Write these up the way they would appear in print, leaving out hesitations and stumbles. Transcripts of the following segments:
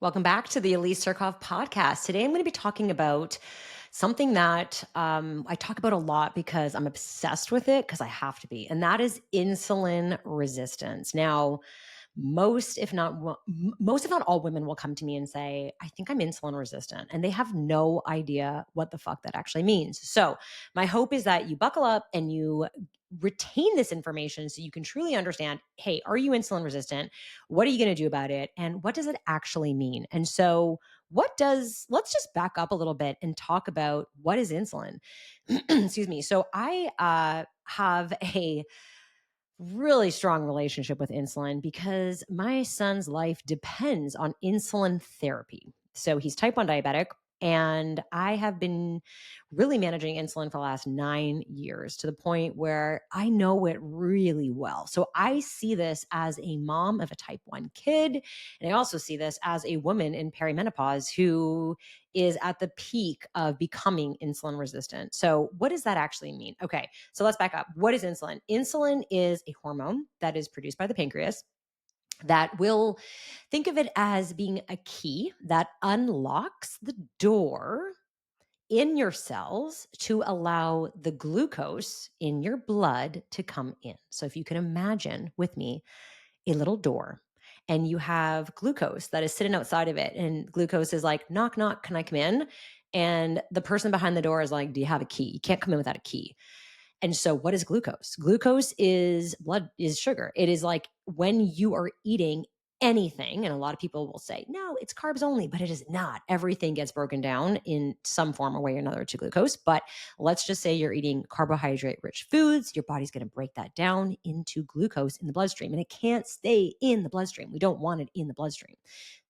Welcome back to the Elise Surkov podcast. Today I'm going to be talking about something that I talk about a lot because I'm obsessed with it because I have to be, and that is insulin resistance. Now, most if not all women will come to me and say, I think I'm insulin resistant, and they have no idea what the fuck that actually means. So my hope is that you buckle up and you retain this information so you can truly understand, hey, are you insulin resistant? What are you going to do about it? And what does it actually mean? And so let's just back up a little bit and talk about what is insulin. Excuse me. So I have a really strong relationship with insulin because my son's life depends on insulin therapy. So he's type 1 diabetic, and I have been really managing insulin for the last 9 years to the point where I know it really well. So I see this as a mom of a type 1 kid. And I also see this as a woman in perimenopause who is at the peak of becoming insulin resistant. So, what does that actually mean? Okay, so let's back up. What is insulin? Insulin is a hormone that is produced by the pancreas that will think of it as being a key that unlocks the door in your cells to allow the glucose in your blood to come in. So, if you can imagine with me a little door, and you have glucose that is sitting outside of it, and glucose is like, knock, knock, can I come in? And the person behind the door is like, do you have a key? You can't come in without a key. And so what is glucose? Glucose is sugar. It is like when you are eating anything, and a lot of people will say, no, it's carbs only, but it is not. Everything gets broken down in some form or way or another to glucose. But let's just say you're eating carbohydrate rich foods, your body's going to break that down into glucose in the bloodstream, and it can't stay in the bloodstream. We don't want it in the bloodstream.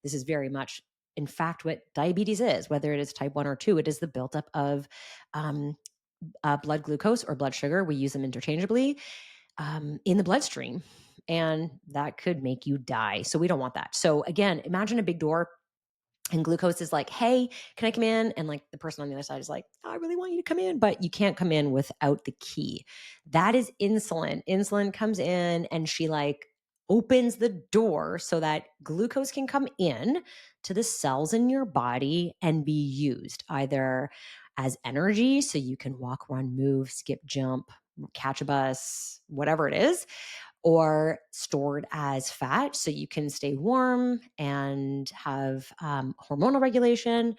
This is very much, in fact, what diabetes is, whether it is type 1 or 2, it is the buildup of blood glucose or blood sugar. We use them interchangeably in the bloodstream, and that could make you die. So we don't want that. So again, imagine a big door, and glucose is like, hey, can I come in? And like the person on the other side is like, I really want you to come in, but you can't come in without the key. That is insulin. Insulin comes in and she like opens the door so that glucose can come in to the cells in your body and be used either as energy, so you can walk, run, move, skip, jump, catch a bus, whatever it is, or stored as fat so you can stay warm and have hormonal regulation,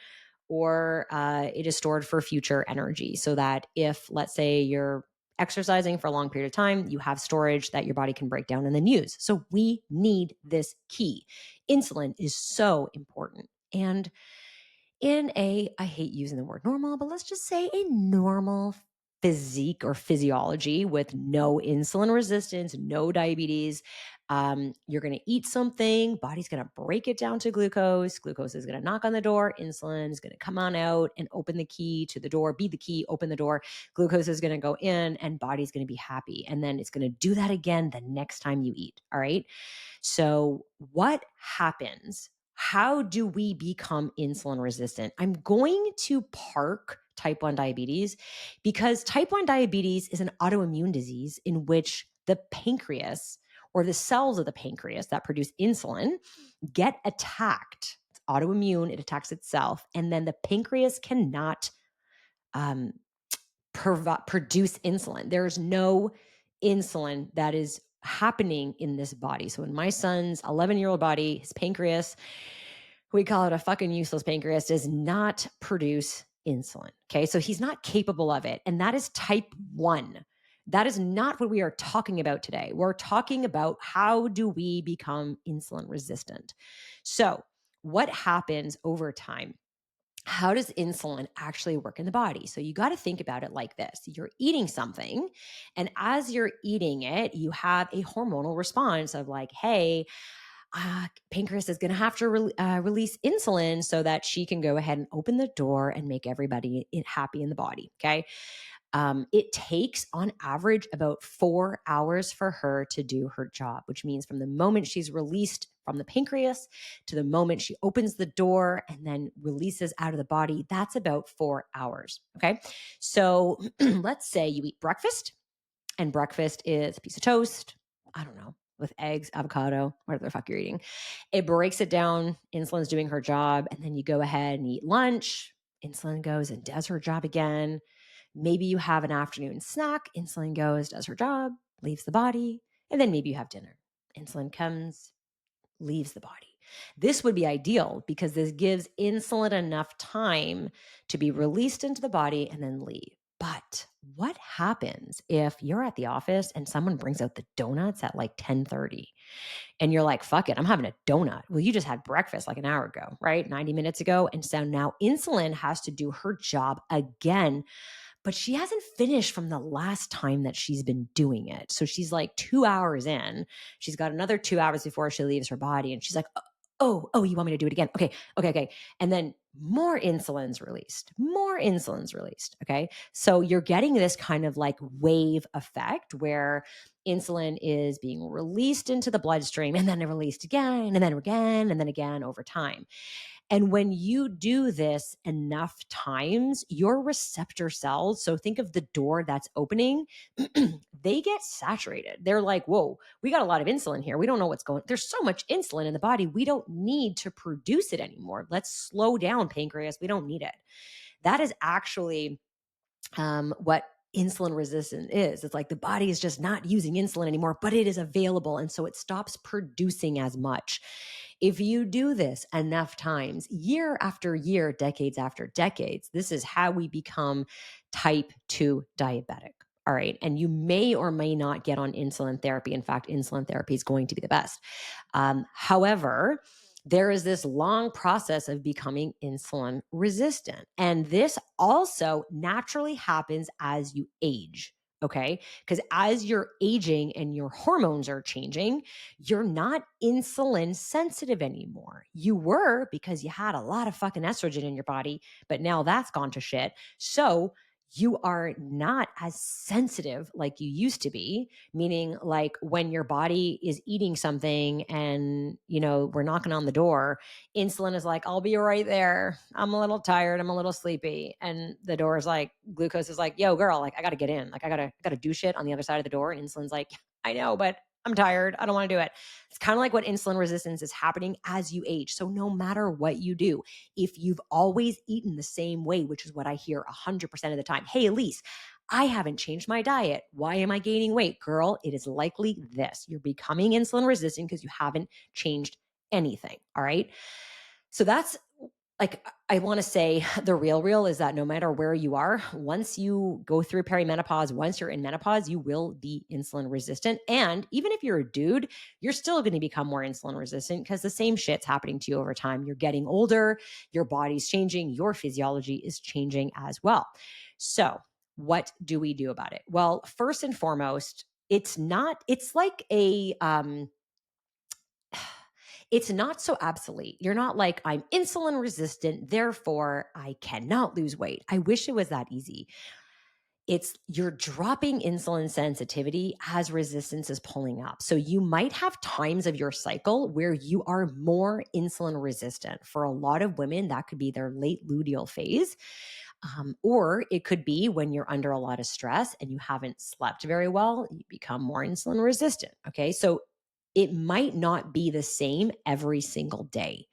or it is stored for future energy so that if, let's say, you're exercising for a long period of time, you have storage that your body can break down and then use. So we need this key. Insulin is so important. And I hate using the word normal, but let's just say a normal physique or physiology with no insulin resistance, no diabetes. You're going to eat something, body's going to break it down to glucose. Glucose is going to knock on the door. Insulin is going to come on out and open the key to the door, be the key, open the door. Glucose is going to go in and body's going to be happy. And then it's going to do that again the next time you eat. All right. So what happens? How do we become insulin resistant? I'm going to park type 1 diabetes because type 1 diabetes is an autoimmune disease in which the pancreas or the cells of the pancreas that produce insulin get attacked. It's autoimmune, it attacks itself, and then the pancreas cannot um, produce insulin. There is no insulin that is happening in this body. So in my son's 11-year-old body, his pancreas, we call it a fucking useless pancreas, does not produce insulin. Okay. So he's not capable of it. And that is type 1. That is not what we are talking about today. We're talking about how do we become insulin resistant. So what happens over time? How does insulin actually work in the body? So you got to think about it like this. You're eating something, and as you're eating it, you have a hormonal response of like, hey, pancreas is going to have to release insulin so that she can go ahead and open the door and make everybody happy in the body. Okay. It takes on average about 4 hours for her to do her job, which means from the moment she's released from the pancreas to the moment she opens the door and then releases out of the body, that's about 4 hours. Okay. So let's say you eat breakfast, and breakfast is a piece of toast, I don't know, with eggs, avocado, whatever the fuck you're eating. It breaks it down. Insulin's doing her job. And then you go ahead and eat lunch. Insulin goes and does her job again. Maybe you have an afternoon snack. Insulin goes, does her job, leaves the body. And then maybe you have dinner. Insulin comes, leaves the body. This would be ideal because this gives insulin enough time to be released into the body and then leave. But what happens if you're at the office and someone brings out the donuts at like 10:30 and you're like, fuck it, I'm having a donut. Well, you just had breakfast like an hour ago, right? 90 minutes ago. And so now insulin has to do her job again, but she hasn't finished from the last time that she's been doing it. So she's like 2 hours in. She's got another 2 hours before she leaves her body. And she's like, oh, you want me to do it again? Okay. And then more insulin's released. Okay. So you're getting this kind of like wave effect where insulin is being released into the bloodstream and then released again and then again and then again over time. And when you do this enough times, your receptor cells, so think of the door that's opening, they get saturated. They're like, whoa, we got a lot of insulin here. We don't know what's going on. There's so much insulin in the body. We don't need to produce it anymore. Let's slow down, pancreas. We don't need it. That is actually what insulin resistant is. It's like the body is just not using insulin anymore, but it is available. And so it stops producing as much. If you do this enough times, year after year, decades after decades, this is how we become type 2 diabetic. All right. And you may or may not get on insulin therapy. In fact, insulin therapy is going to be the best. However, there is this long process of becoming insulin resistant. And this also naturally happens as you age. Okay. Because as you're aging and your hormones are changing, you're not insulin sensitive anymore. You were because you had a lot of fucking estrogen in your body, but now that's gone to shit. So you are not as sensitive like you used to be, meaning like when your body is eating something and, we're knocking on the door, insulin is like, I'll be right there. I'm a little tired. I'm a little sleepy. And the door is like, glucose is like, yo, girl, like I got to get in. Like I got to do shit on the other side of the door. And insulin's like, I know, but I'm tired. I don't want to do it. It's kind of like what insulin resistance is happening as you age. So no matter what you do, if you've always eaten the same way, which is what I hear 100% of the time, hey, Elise, I haven't changed my diet. Why am I gaining weight? Girl, it is likely this. You're becoming insulin resistant because you haven't changed anything. All right. So that's like, I want to say the real is that no matter where you are, once you go through perimenopause, once you're in menopause, you will be insulin resistant. And even if you're a dude, you're still going to become more insulin resistant because the same shit's happening to you over time. You're getting older, your body's changing, your physiology is changing as well. So what do we do about it? Well, first and foremost, it's like it's not so obsolete. You're not like, I'm insulin resistant, therefore I cannot lose weight. I wish it was that easy. It's you're dropping insulin sensitivity as resistance is pulling up. So you might have times of your cycle where you are more insulin resistant. For a lot of women, that could be their late luteal phase. Or it could be when you're under a lot of stress and you haven't slept very well, you become more insulin resistant. Okay. So it might not be the same every single day.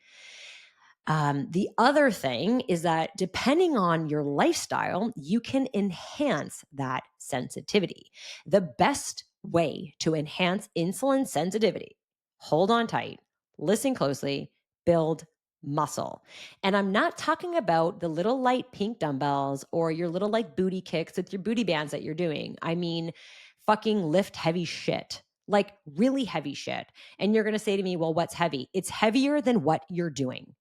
The other thing is that depending on your lifestyle, you can enhance that sensitivity. The best way to enhance insulin sensitivity, hold on tight, listen closely, build muscle. And I'm not talking about the little light pink dumbbells or your little like booty kicks with your booty bands that you're doing. I mean, fucking lift heavy shit, like really heavy shit. And you're going to say to me, well, what's heavy? It's heavier than what you're doing.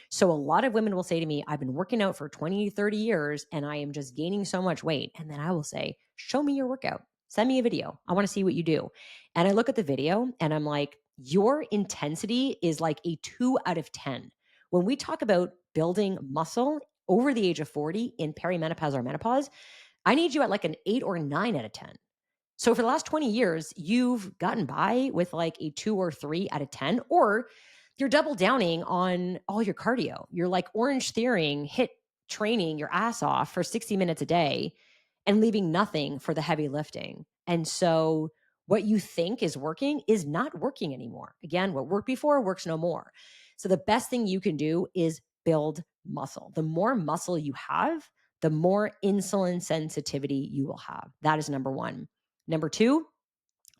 So a lot of women will say to me, I've been working out for 20, 30 years and I am just gaining so much weight. And then I will say, show me your workout. Send me a video. I want to see what you do. And I look at the video and I'm like, your intensity is like a 2 out of 10. When we talk about building muscle over the age of 40 in perimenopause or menopause, I need you at like an 8 or 9 out of 10. So for the last 20 years, you've gotten by with like a 2 or 3 out of 10, or you're double downing on all your cardio. You're like orange theorying, hit training your ass off for 60 minutes a day and leaving nothing for the heavy lifting. And so What you think is working is not working anymore. Again, what worked before works no more. So the best thing you can do is build muscle. The more muscle you have, the more insulin sensitivity you will have. That is number one. Number two,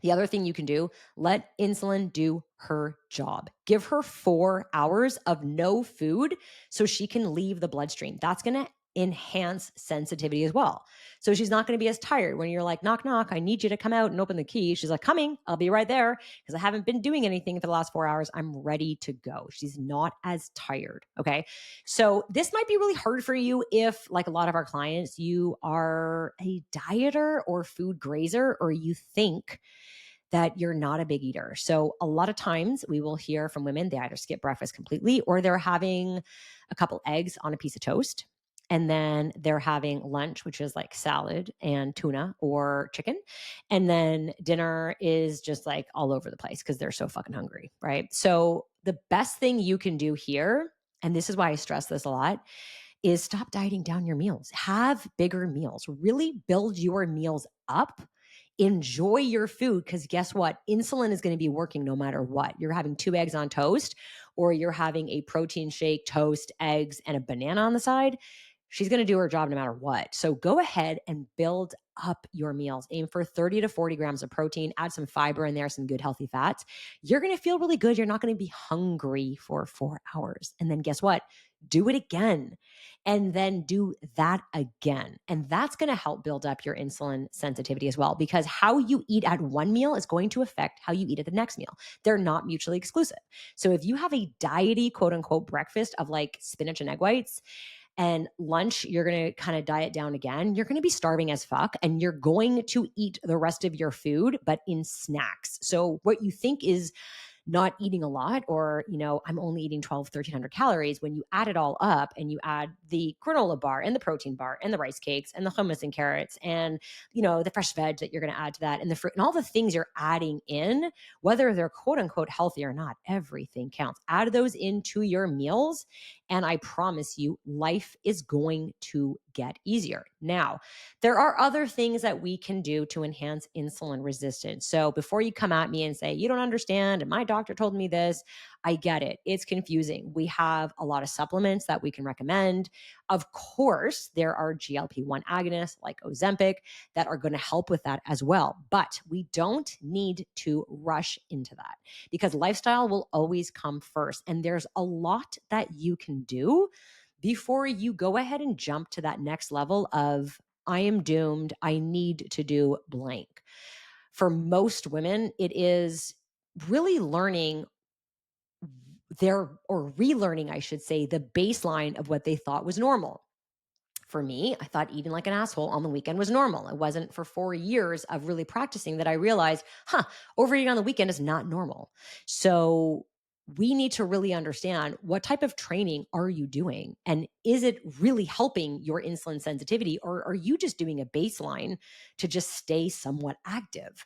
the other thing you can do, let insulin do her job. Give her 4 hours of no food so she can leave the bloodstream. That's going to enhance sensitivity as well. So she's not going to be as tired when you're like, knock, knock, I need you to come out and open the key. She's like, coming, I'll be right there because I haven't been doing anything for the last 4 hours. I'm ready to go. She's not as tired. Okay. So this might be really hard for you if, like a lot of our clients, you are a dieter or food grazer, or you think that you're not a big eater. So a lot of times we will hear from women, they either skip breakfast completely or they're having a couple eggs on a piece of toast. And then they're having lunch, which is like salad and tuna or chicken. And then dinner is just like all over the place because they're so fucking hungry, right? So the best thing you can do here, and this is why I stress this a lot, is stop dieting down your meals. Have bigger meals. Really build your meals up. Enjoy your food because guess what? Insulin is going to be working no matter what. You're having 2 eggs on toast or you're having a protein shake, toast, eggs, and a banana on the side. She's going to do her job no matter what. So go ahead and build up your meals. Aim for 30 to 40 grams of protein, add some fiber in there, some good healthy fats. You're going to feel really good. You're not going to be hungry for 4 hours. And then guess what? Do it again. And then do that again. And that's going to help build up your insulin sensitivity as well, because how you eat at one meal is going to affect how you eat at the next meal. They're not mutually exclusive. So if you have a diety, quote unquote, breakfast of like spinach and egg whites, and lunch, you're going to kind of diet down again, you're going to be starving as fuck and you're going to eat the rest of your food, but in snacks. So what you think is not eating a lot, or, I'm only eating 1,300 calories. When you add it all up and you add the granola bar and the protein bar and the rice cakes and the hummus and carrots and, the fresh veg that you're going to add to that and the fruit and all the things you're adding in, whether they're quote unquote healthy or not, everything counts. Add those into your meals. And I promise you, life is going to get easier. Now, there are other things that we can do to enhance insulin resistance. So before you come at me and say, you don't understand, and my doctor told me this, I get it. It's confusing. We have a lot of supplements that we can recommend. Of course, there are GLP-1 agonists like Ozempic that are going to help with that as well. But we don't need to rush into that because lifestyle will always come first. And there's a lot that you can do before you go ahead and jump to that next level of, I am doomed, I need to do blank. For most women, it is really learning relearning, I should say, the baseline of what they thought was normal. For me, I thought eating like an asshole on the weekend was normal. It wasn't for 4 years of really practicing that I realized, overeating on the weekend is not normal. So we need to really understand, what type of training are you doing? And is it really helping your insulin sensitivity? Or are you just doing a baseline to just stay somewhat active?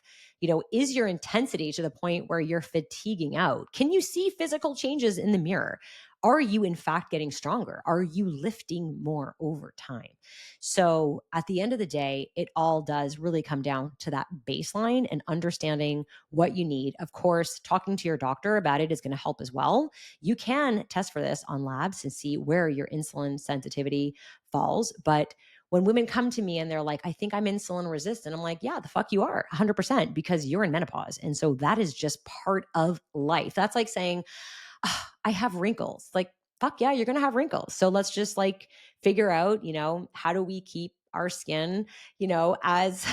Is your intensity to the point where you're fatiguing out? Can you see physical changes in the mirror? Are you in fact getting stronger? Are you lifting more over time? So at the end of the day, it all does really come down to that baseline and understanding what you need. Of course, talking to your doctor about it is going to help as well. You can test for this on labs and see where your insulin sensitivity falls. But when women come to me and they're like, I think I'm insulin resistant, I'm like, yeah, the fuck you are, 100%, because you're in menopause. And so that is just part of life. That's like saying, I have wrinkles. Like, fuck yeah, you're going to have wrinkles. So let's just figure out, how do we keep our skin, as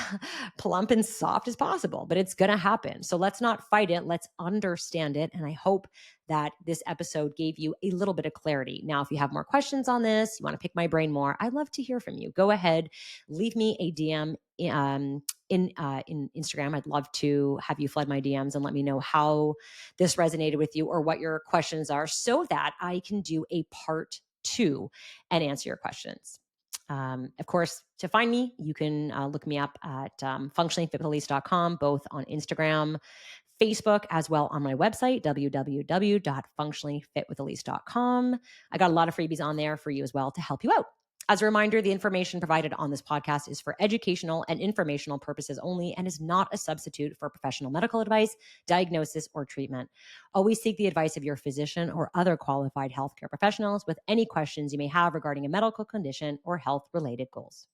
plump and soft as possible, but it's going to happen. So let's not fight it. Let's understand it. And I hope that this episode gave you a little bit of clarity. Now, if you have more questions on this, you want to pick my brain more, I'd love to hear from you. Go ahead, leave me a DM in Instagram. I'd love to have you flood my DMs and let me know how this resonated with you or what your questions are so that I can do a part 2 and answer your questions. Of course, to find me, you can look me up at FunctionallyFitwithElise.com, both on Instagram, Facebook, as well on my website, www.FunctionallyFitwithElise.com. I got a lot of freebies on there for you as well to help you out. As a reminder, the information provided on this podcast is for educational and informational purposes only and is not a substitute for professional medical advice, diagnosis, or treatment. Always seek the advice of your physician or other qualified healthcare professionals with any questions you may have regarding a medical condition or health-related goals.